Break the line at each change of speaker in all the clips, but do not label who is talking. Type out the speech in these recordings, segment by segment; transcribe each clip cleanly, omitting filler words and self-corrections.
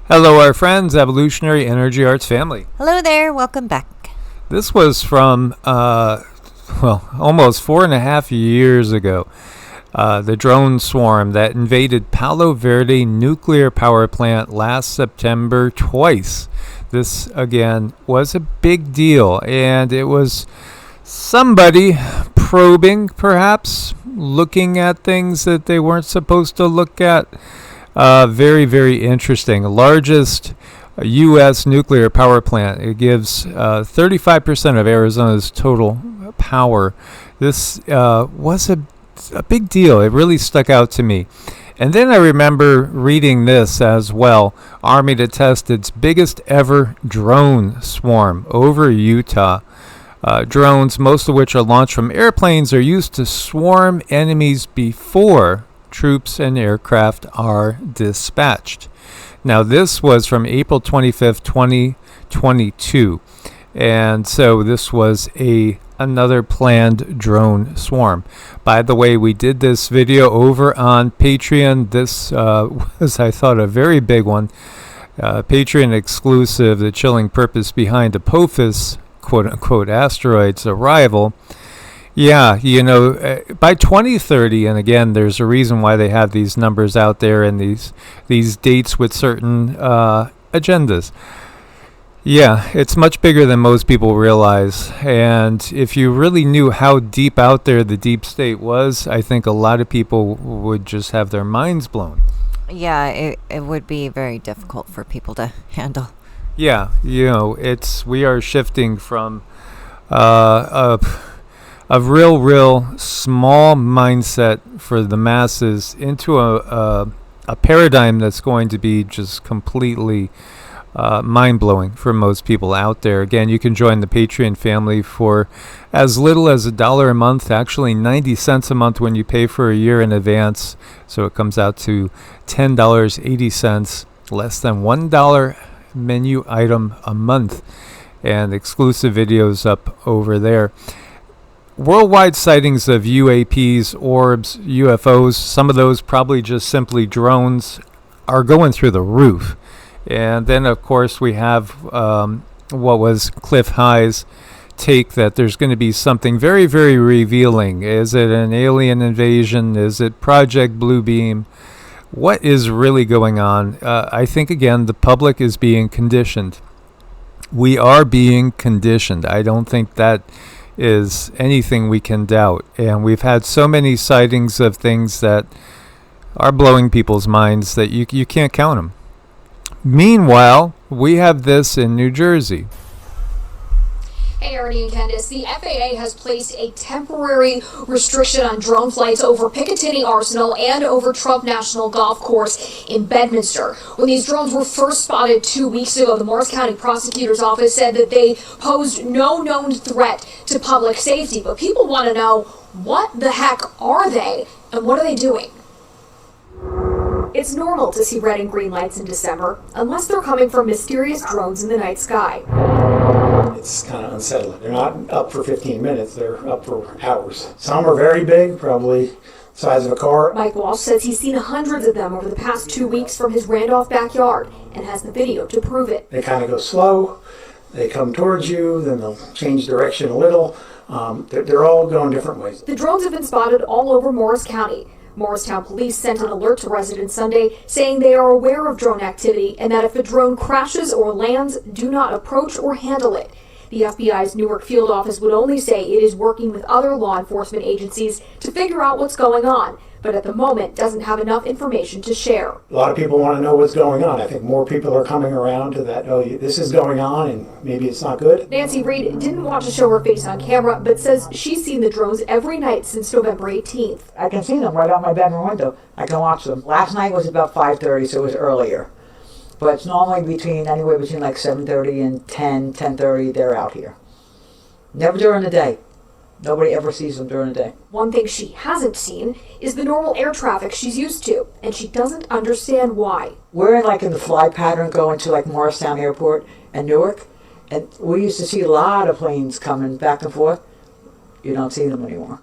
Hello, our friends, Evolutionary Energy Arts family.
Hello there, welcome back.
This was from, almost 4.5 years ago. The drone swarm that invaded Palo Verde nuclear power plant last September twice. This, again, was a big deal, and it was somebody probing, perhaps, looking at things that they weren't supposed to look at. Very, very interesting. Largest U.S. nuclear power plant. It gives 35% of Arizona's total power. This was a big deal. It really stuck out to me. And then I remember reading this as well. Army to test its biggest ever drone swarm over Utah. Drones, most of which are launched from airplanes, are used to swarm enemies before troops and aircraft are dispatched. Now, this was from April 25th, 2022. And so this was another planned drone swarm. By the way, we did this video over on Patreon. This was, I thought, a very big one. Patreon exclusive, the chilling purpose behind Apophis, quote-unquote, asteroid's arrival. Yeah, by 2030, and again, there's a reason why they have these numbers out there and these dates with certain agendas. Yeah, it's much bigger than most people realize. And if you really knew how deep out there the deep state was, I think a lot of people would just have their minds blown.
Yeah, it would be very difficult for people to handle.
Yeah, we are shifting from a real small mindset for the masses into a paradigm that's going to be just completely mind-blowing for most people out there. Again, you can join the Patreon family for as little as $1 a month, actually 90 cents a month when you pay for a year in advance. So it comes out to $10.80, less than $1 menu item a month, and exclusive videos up over there. Worldwide sightings of UAPs, orbs, UFOs, some of those probably just simply drones, are going through the roof. And then, of course, we have what was Cliff High's take that there's going to be something very, very revealing. Is it an alien invasion? Is it Project Bluebeam? What is really going on? I think, again, the public is being conditioned. We are being conditioned. I don't think that is anything we can doubt. And we've had so many sightings of things that are blowing people's minds that you can't count them. Meanwhile, we have this in New Jersey.
Hey, Ernie and Candace, the FAA has placed a temporary restriction on drone flights over Picatinny Arsenal and over Trump National Golf Course in Bedminster. When these drones were first spotted 2 weeks ago, the Morris County Prosecutor's Office said that they posed no known threat to public safety. But people want to know, what the heck are they and what are they doing? It's normal to see red and green lights in December, unless they're coming from mysterious drones in the night sky.
It's kind of unsettling. They're not up for 15 minutes, they're up for hours. Some are very big, probably the size of a car.
Mike Walsh says he's seen hundreds of them over the past 2 weeks from his Randolph backyard and has the video to prove it.
They kind of go slow, they come towards you, then they'll change direction a little. They're all going different ways.
The drones have been spotted all over Morris County. Morristown police sent an alert to residents Sunday saying they are aware of drone activity and that if a drone crashes or lands, do not approach or handle it. The FBI's Newark field office would only say it is working with other law enforcement agencies to figure out what's going on, but at the moment doesn't have enough information to share.
A lot of people want to know what's going on. I think more people are coming around to that, this is going on and maybe it's not good.
Nancy Reed didn't want to show her face on camera, but says she's seen the drones every night since November 18th.
I can see them right out my bedroom window. I can watch them. Last night was about 5:30, so it was earlier. But it's normally anywhere between like 7:30 and 10:30, they're out here. Never during the day. Nobody ever sees them during the day.
One thing she hasn't seen is the normal air traffic she's used to, and she doesn't understand why.
We're in the fly pattern going to like Morristown Airport and Newark, and we used to see a lot of planes coming back and forth. You don't see them anymore.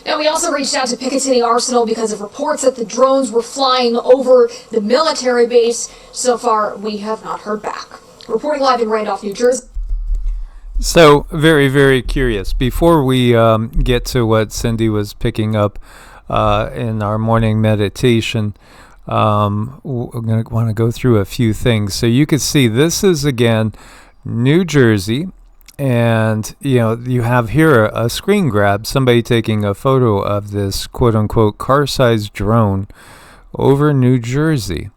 Now, And we also reached out to Picatinny Arsenal because of reports that the drones were flying over the military base. So far, we have not heard back. Reporting live in Randolph, New Jersey.
So, very, very curious. Before we get to what Cindy was picking up in our morning meditation, we're going to want to go through a few things. So you can see this is, again, New Jersey. And, you have here a screen grab, somebody taking a photo of this quote-unquote car-sized drone over New Jersey.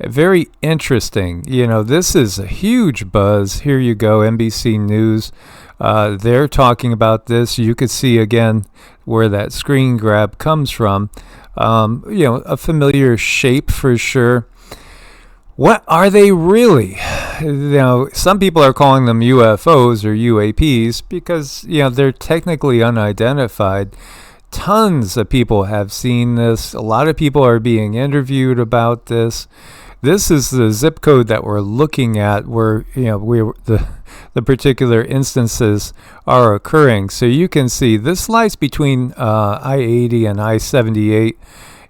Very interesting. This is a huge buzz. Here you go, NBC News. They're talking about this. You could see, again, where that screen grab comes from. A familiar shape for sure. What are they really? Some people are calling them UFOs or UAPs because, they're technically unidentified. Tons of people have seen this. A lot of people are being interviewed about this. This is the zip code that we're looking at where, the particular instances are occurring. So you can see this lies between I-80 and I-78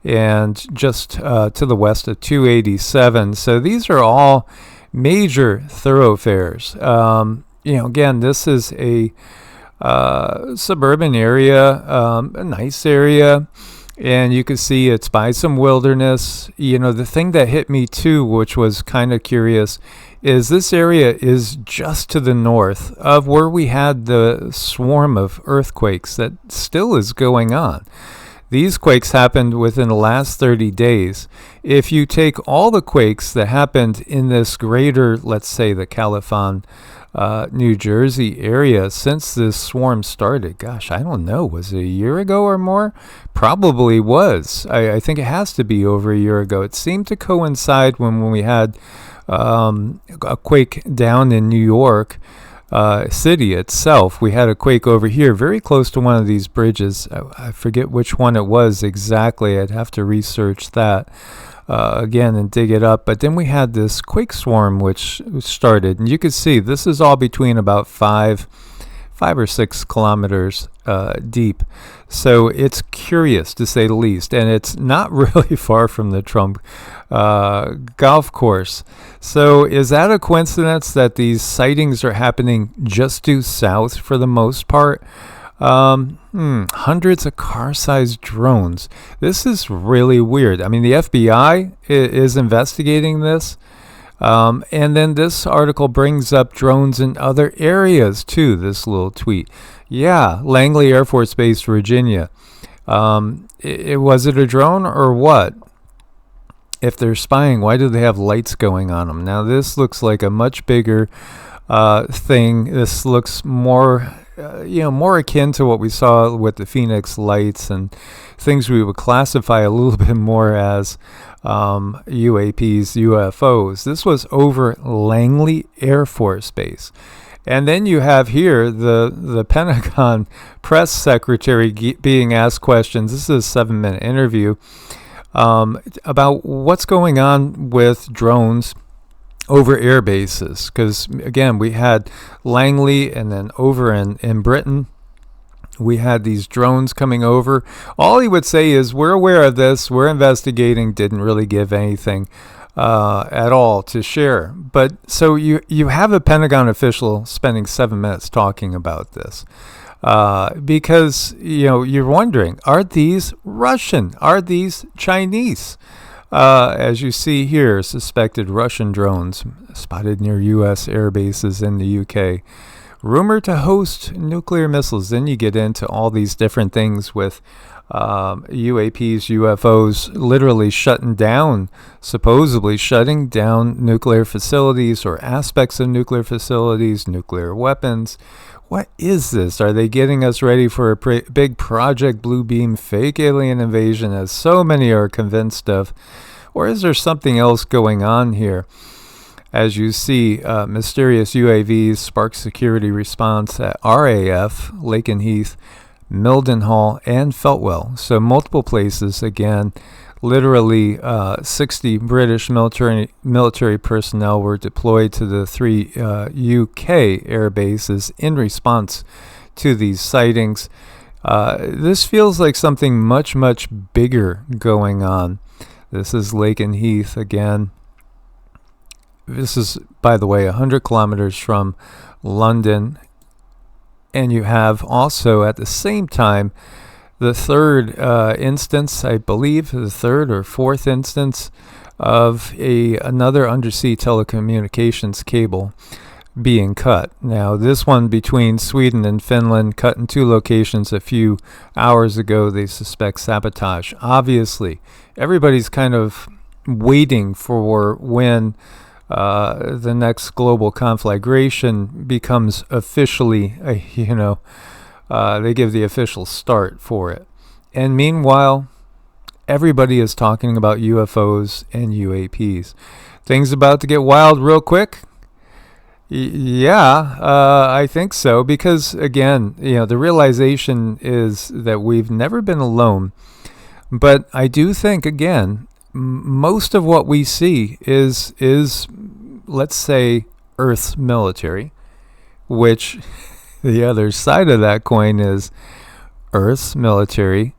and just to the west of 287. So these are all major thoroughfares. Again, this is a suburban area, a nice area. And you can see it's by some wilderness. The thing that hit me too, which was kind of curious, is this area is just to the north of where we had the swarm of earthquakes that still is going on. These quakes happened within the last 30 days. If you take all the quakes that happened in this greater, let's say the Califon, New Jersey area since this swarm started, gosh, I don't know, was it a year ago or more? Probably was. I think it has to be over a year ago. It seemed to coincide when we had a quake down in New York City itself. We had a quake over here very close to one of these bridges. I forget which one it was exactly. I'd have to research that again and dig it up. But then we had this quake swarm which started, and you can see this is all between about 5 or 6 kilometers deep. So it's curious to say the least, and it's not really far from the Trump golf course. So is that a coincidence that these sightings are happening just due south for the most part? Hundreds of car-sized drones. This is really weird. I mean, the FBI is investigating this. And then this article brings up drones in other areas too, this little tweet. Yeah, Langley Air Force Base, Virginia. Was it a drone or what? If they're spying, why do they have lights going on them? Now this looks like a much bigger thing. This looks more more akin to what we saw with the Phoenix lights and things we would classify a little bit more as UAPs, UFOs. This was over Langley Air Force Base. And then you have here the Pentagon press secretary being asked questions. This is a 7-minute interview about what's going on with drones over air bases. Because, again, we had Langley, and then over in Britain, we had these drones coming over. All he would say is, we're aware of this, we're investigating, didn't really give anything at all to share. But so you have a Pentagon official spending 7 minutes talking about this. Because, you're wondering, are these Russian? Are these Chinese? As you see here, suspected Russian drones spotted near U.S. air bases in the U.K. Rumored to host nuclear missiles. Then you get into all these different things with UAPs, UFOs, literally supposedly shutting down nuclear facilities or aspects of nuclear facilities, nuclear weapons. What is this? Are they getting us ready for a big Project Blue Beam fake alien invasion, as so many are convinced of? Or is there something else going on here? As you see, mysterious UAVs spark security response at RAF, Lakenheath, Mildenhall, and Feltwell. So multiple places, again. Literally 60 British military personnel were deployed to the 3 UK air bases in response to these sightings. This feels like something much, much bigger going on. This is Lake and Heath again. This is, by the way, 100 kilometers from London. And you have also at the same time the third instance, I believe, the third or fourth instance of another undersea telecommunications cable being cut. Now, this one between Sweden and Finland, cut in 2 locations a few hours ago. They suspect sabotage. Obviously, everybody's kind of waiting for when the next global conflagration becomes officially, they give the official start for it. And meanwhile, everybody is talking about UFOs and UAPs. Things about to get wild real quick? I think so, because again, the realization is that we've never been alone. But I do think, again, most of what we see is let's say Earth's military, which the other side of that coin is Earth's military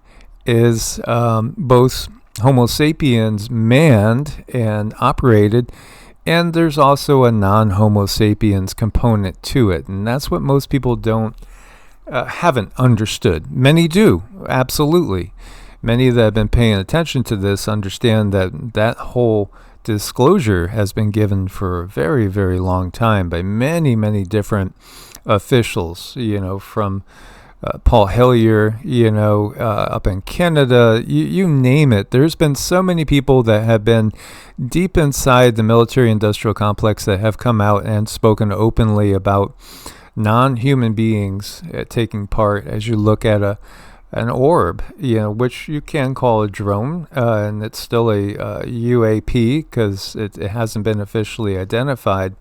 is both Homo sapiens manned and operated, and there's also a non-Homo sapiens component to it, and that's what most people haven't understood. Many do, absolutely. Many that have been paying attention to this understand that whole disclosure has been given for a very, very long time by many, many different officials, from Paul Hellyer, up in Canada, you name it. There's been so many people that have been deep inside the military-industrial complex that have come out and spoken openly about non-human beings taking part as you look at an orb, which you can call a drone, and it's still a UAP because it hasn't been officially identified.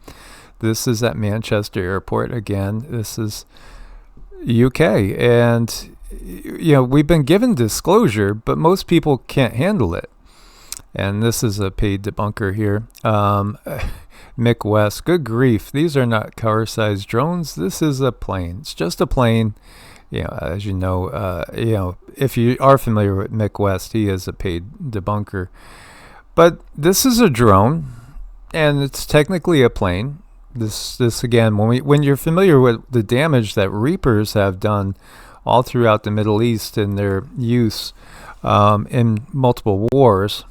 This is at Manchester Airport again. This is UK, and we've been given disclosure, but most people can't handle it. And this is a paid debunker here. Mick West, good grief, these are not car-sized drones. This is a plane. It's just a plane. As you know, if you are familiar with Mick West, he is a paid debunker. But this is a drone, and it's technically a plane. This again, when you're familiar with the damage that Reapers have done all throughout the Middle East in their use in multiple wars,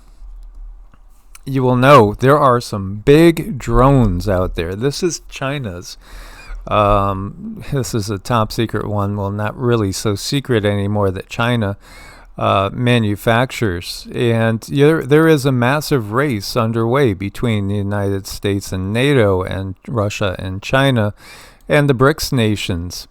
you will know there are some big drones out there. This is China's. This is a top secret one. Well, not really so secret anymore, that China manufactures. And there is a massive race underway between the United States and NATO and Russia and China and the BRICS nations.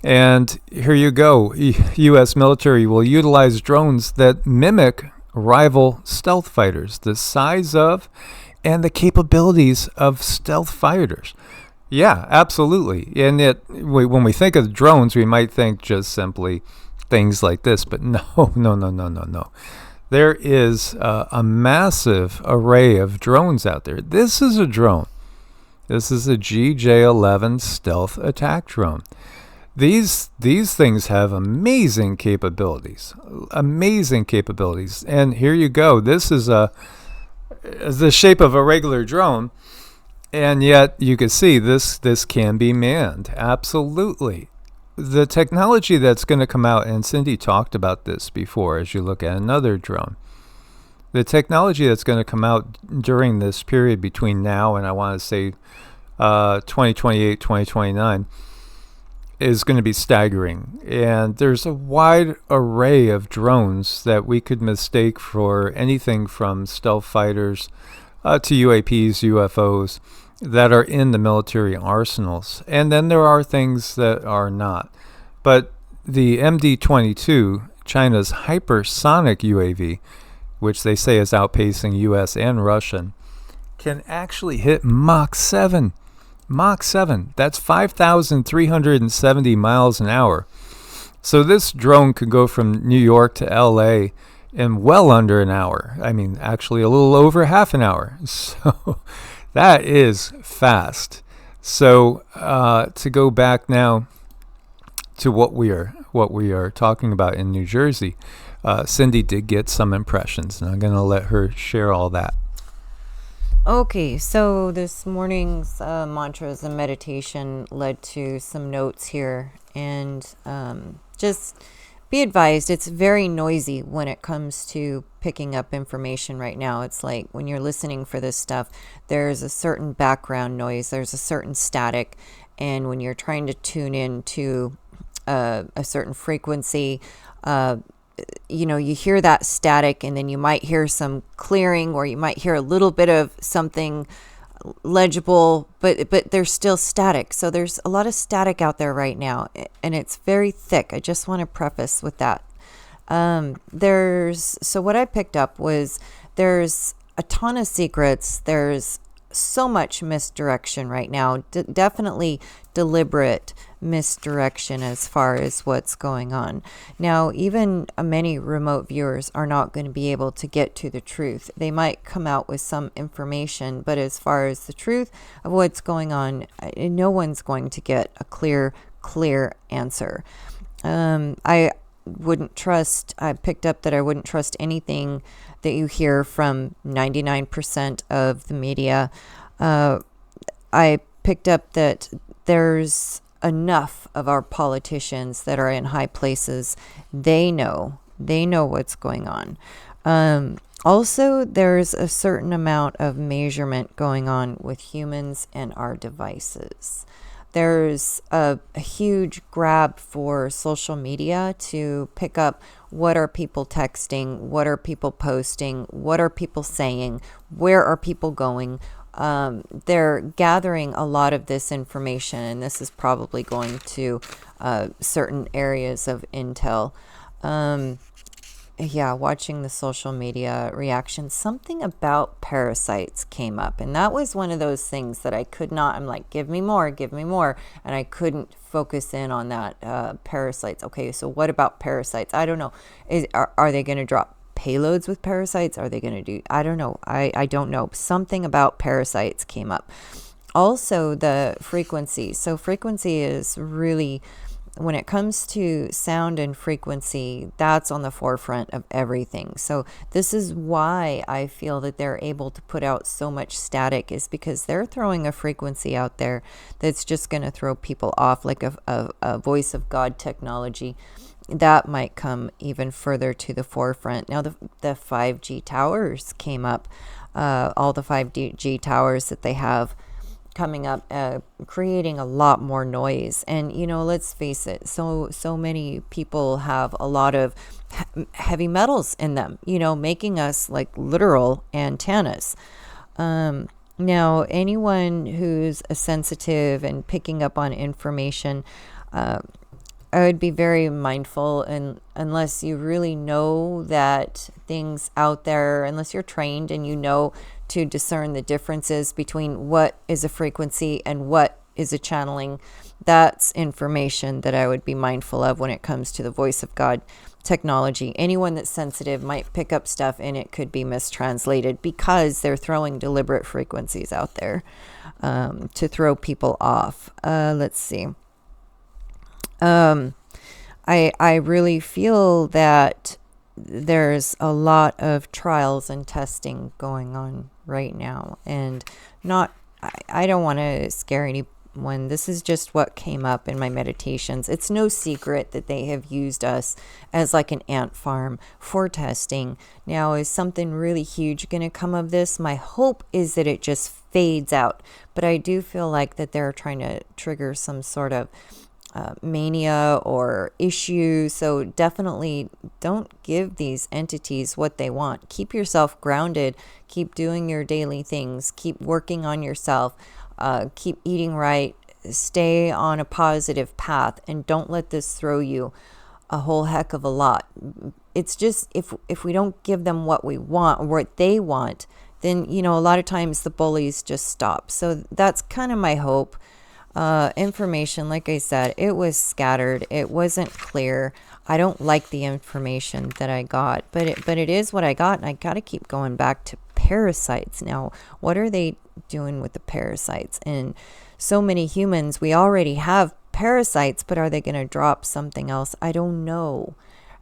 And here you go. U.S. military will utilize drones that mimic rival stealth fighters, the size of and the capabilities of stealth fighters. Yeah, absolutely. And when we think of drones, we might think just simply things like this, but no. There is a massive array of drones out there. This is a drone. This is a GJ-11 stealth attack drone. These things have amazing capabilities. And here you go. This is the shape of a regular drone. And yet you can see this can be manned. Absolutely. The technology that's going to come out, and Cindy talked about this before as you look at another drone. The technology that's going to come out during this period between now and I want to say 2028, 2029 is going to be staggering. And there's a wide array of drones that we could mistake for anything from stealth fighters to UAPs, UFOs that are in the military arsenals. And then there are things that are not. But the MD-22, China's hypersonic UAV, which they say is outpacing US and Russian, can actually hit Mach 7. Mach 7. That's 5,370 miles an hour. So this drone could go from New York to LA in well under an hour. I mean, actually a little over half an hour. So that is fast. So to go back now to what we are talking about in New Jersey, Cindy did get some impressions, and I'm going to let her share all that.
Okay, so this morning's mantras and meditation led to some notes here, and just be advised, it's very noisy when it comes to picking up information right now. It's like when you're listening for this stuff, there's a certain background noise, there's a certain static, and when you're trying to tune in to a certain frequency, you hear that static, and then you might hear some clearing, or you might hear a little bit of something legible, but there's still static. So there's a lot of static out there right now, and it's very thick. I just want to preface with that. So what I picked up was there's a ton of secrets. There's so much misdirection right now, definitely deliberate misdirection as far as what's going on. Now, even many remote viewers are not going to be able to get to the truth. They might come out with some information, but as far as the truth of what's going on, no one's going to get a clear answer. I picked up that I wouldn't trust anything that you hear from 99% of the media. I picked up that there's enough of our politicians that are in high places. They know what's going on. Also, there's a certain amount of measurement going on with humans and our devices. There's a huge grab for social media to pick up what are people texting, what are people posting, what are people saying, where are people going. They're gathering a lot of this information, and this is probably going to certain areas of intel. Watching the social media reactions, something about parasites came up, and that was one of those things that I could not, I'm like, give me more, and I couldn't focus in on that. Parasites. Okay, so what about parasites? I don't know. Are they going to drop payloads with parasites? Are they going to do, I don't know. I don't know. Something about parasites came up. Also, the frequency. So frequency is really, when it comes to sound and frequency, that's on the forefront of everything. So this is why I feel that they're able to put out so much static, is because they're throwing a frequency out there that's just going to throw people off, like a voice of God technology. That might come even further to the forefront. Now, the 5G towers came up, all the 5G towers that they have coming up, creating a lot more noise. And, let's face it, so many people have a lot of heavy metals in them, making us like literal antennas. Now, anyone who's sensitive and picking up on information, I would be very mindful, and unless you really know that things out there, unless you're trained and you know to discern the differences between what is a frequency and what is a channeling, that's information that I would be mindful of when it comes to the voice of God technology. Anyone that's sensitive might pick up stuff and it could be mistranslated because they're throwing deliberate frequencies out there to throw people off. Let's see. I really feel that there's a lot of trials and testing going on right now, and I don't want to scare anyone. This is just what came up in my meditations. It's no secret that they have used us as like an ant farm for testing. Now, is something really huge going to come of this? My hope is that it just fades out, but I do feel like that they're trying to trigger some sort of mania or issue. So definitely don't give these entities what they want. Keep yourself grounded. Keep doing your daily things. Keep working on yourself. Keep eating right. Stay on a positive path, and don't let this throw you a whole heck of a lot. It's just if we don't give them what we want or what they want, then a lot of times the bullies just stop. So that's kind of my hope. Information, like I said, it was scattered. It wasn't clear. I don't like the information that I got, but it is what I got, and I got to keep going back to parasites. Now, what are they doing with the parasites? And so many humans, we already have parasites, but are they going to drop something else? I don't know.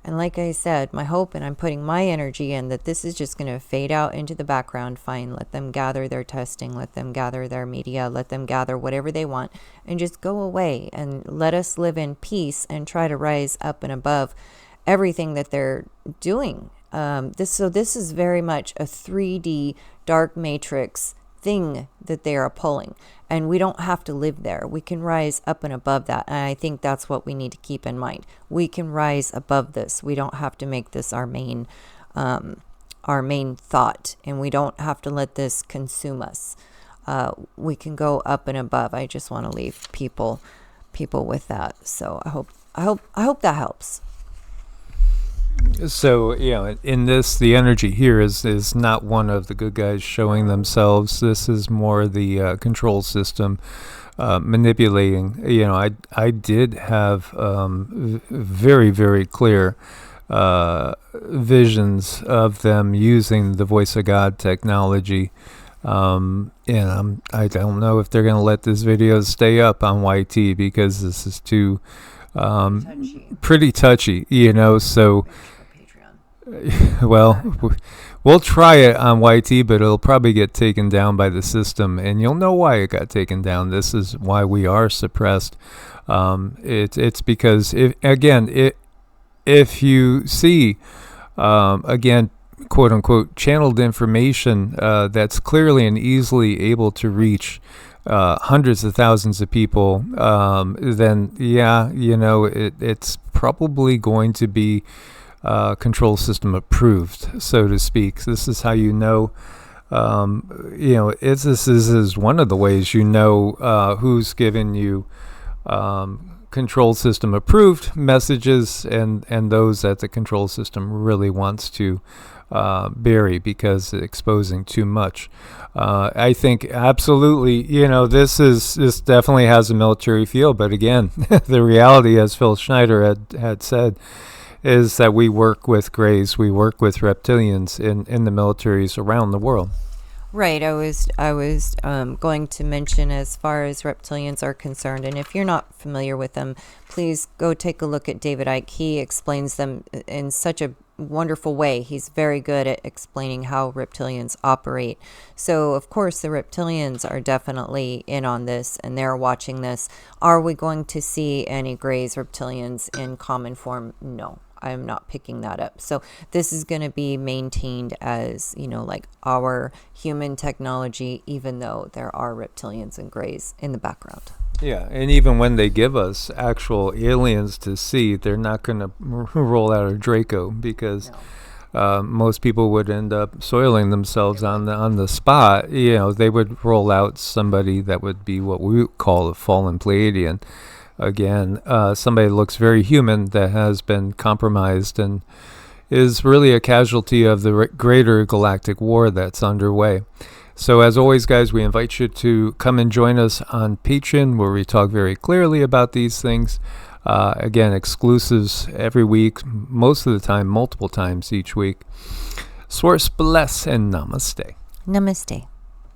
And like I said, my hope, and I'm putting my energy in, that this is just going to fade out into the background. Fine, let them gather their testing, let them gather their media, let them gather whatever they want, and just go away and let us live in peace and try to rise up and above everything that they're doing. This is very much a 3D dark matrix thing that they are pulling, and we don't have to live there. We can rise up and above that, and I think that's what we need to keep in mind. We can rise above this. We don't have to make this our main thought, and we don't have to let this consume us. We can go up and above. I just want to leave people with that. So I hope that helps.
So, in this, the energy here is not one of the good guys showing themselves. This is more the control system manipulating. I did have very, very clear visions of them using the voice of God technology. And I don't know if they're going to let this video stay up on YT, because this is too pretty touchy, so well, we'll try it on YT, but it'll probably get taken down by the system, and you'll know why it got taken down. This is why we are suppressed. It's because if you see again, quote unquote, channeled information that's clearly and easily able to reach hundreds of thousands of people, then it's probably going to be control system approved, so to speak. This is how this is one of the ways who's given you control system approved messages, and those that the control system really wants to bury because it's exposing too much. I think absolutely, this definitely has a military feel, but again, the reality, as Phil Schneider had said, is that we work with Greys, we work with reptilians in the militaries around the world.
Right. I was going to mention, as far as reptilians are concerned, and if you're not familiar with them, please go take a look at David Icke. He explains them in such a wonderful way. He's very good at explaining how reptilians operate. So, of course, the reptilians are definitely in on this, and they're watching this. Are we going to see any Greys reptilians in common form? No. I'm not picking that up. So this is going to be maintained as, like our human technology, even though there are reptilians and Greys in the background.
Yeah, and even when they give us actual aliens to see, they're not going to roll out a Draco, because most people would end up soiling themselves on the spot. They would roll out somebody that would be what we would call a fallen Pleiadian. Again, somebody that looks very human, that has been compromised and is really a casualty of the greater galactic war that's underway. So as always, guys, we invite you to come and join us on Patreon, where we talk very clearly about these things. Again, exclusives every week, most of the time, multiple times each week. Source bless and namaste.
Namaste.